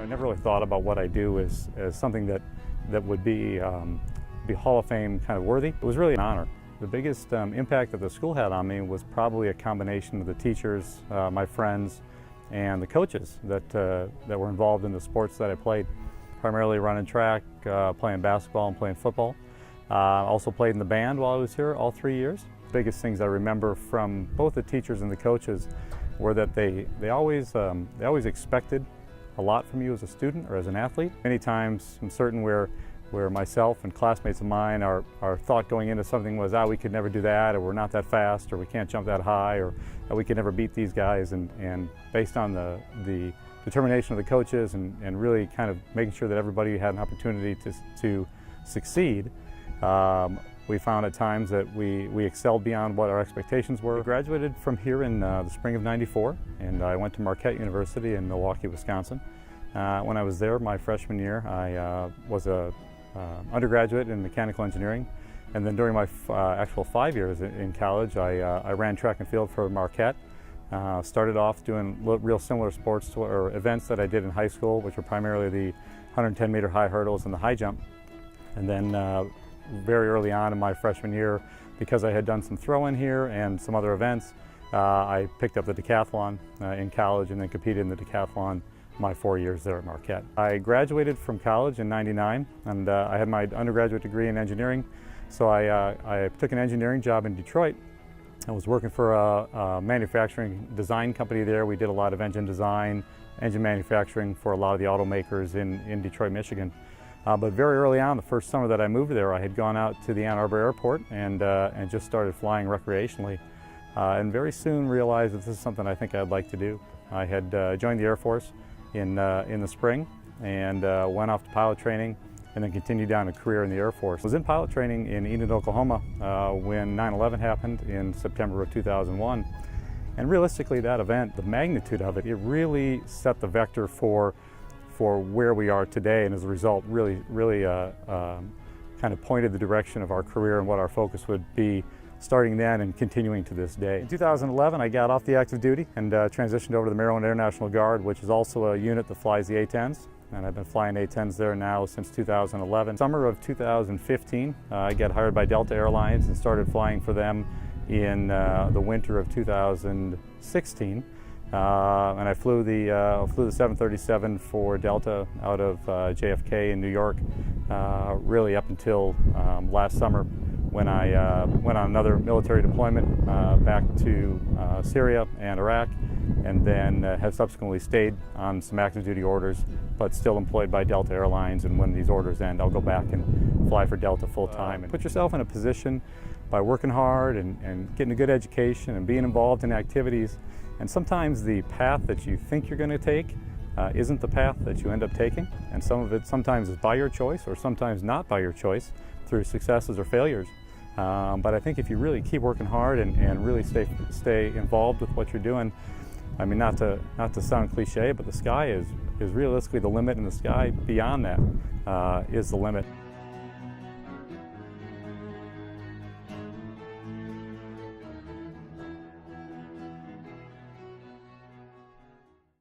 I never really thought about what I do as something that would be Hall of Fame kind of worthy. It was really an honor. The biggest impact that the school had on me was probably a combination of the teachers, my friends, and the coaches that were involved in the sports that I played, primarily running track, playing basketball and playing football. Also played in the band while I was here all 3 years. The biggest things I remember from both the teachers and the coaches were that they always expected a lot from you as a student or as an athlete. Many times I'm certain where myself and classmates of mine, our thought going into something was, we could never do that, or we're not that fast, or we can't jump that high, or we could never beat these guys. And based on the determination of the coaches and really kind of making sure that everybody had an opportunity to succeed, we found at times that we excelled beyond what our expectations were. I graduated from here in the spring of '94, and I went to Marquette University in Milwaukee, Wisconsin. When I was there my freshman year, I was a undergraduate in mechanical engineering, and then during my actual 5 years in college, I ran track and field for Marquette. Started off doing real similar sports or events that I did in high school, which were primarily the 110-meter high hurdles and the high jump. And then very early on in my freshman year, because I had done some throw-in here and some other events, I picked up the decathlon in college and then competed in the decathlon my 4 years there at Marquette. I graduated from college in '99, and I had my undergraduate degree in engineering, so I took an engineering job in Detroit. I was working for a manufacturing design company there. We did a lot of engine design, engine manufacturing for a lot of the automakers in Detroit, Michigan. But very early on, the first summer that I moved there, I had gone out to the Ann Arbor airport and just started flying recreationally. And very soon realized that this is something I think I'd like to do. I had joined the Air Force in the spring and went off to pilot training and then continued down a career in the Air Force. I was in pilot training in Enid, Oklahoma when 9/11 happened in September of 2001. And realistically, that event, the magnitude of it, it really set the vector for where we are today, and as a result really kind of pointed the direction of our career and what our focus would be starting then and continuing to this day. In 2011, I got off the active duty and transitioned over to the Maryland Air National Guard, which is also a unit that flies the A-10s, and I've been flying A-10s there now since 2011. Summer of 2015, I got hired by Delta Airlines and started flying for them in the winter of 2016. And I flew the 737 for Delta out of JFK in New York, really up until last summer when I went on another military deployment back to Syria and Iraq, and then have subsequently stayed on some active duty orders, but still employed by Delta Airlines. And when these orders end, I'll go back and fly for Delta full time. And put yourself in a position by working hard and getting a good education and being involved in activities. And sometimes the path that you think you're going to take isn't the path that you end up taking. And some of it sometimes is by your choice or sometimes not by your choice through successes or failures. But I think if you really keep working hard and really stay involved with what you're doing, I mean, not to sound cliche, but the sky is realistically the limit, and the sky beyond that is the limit.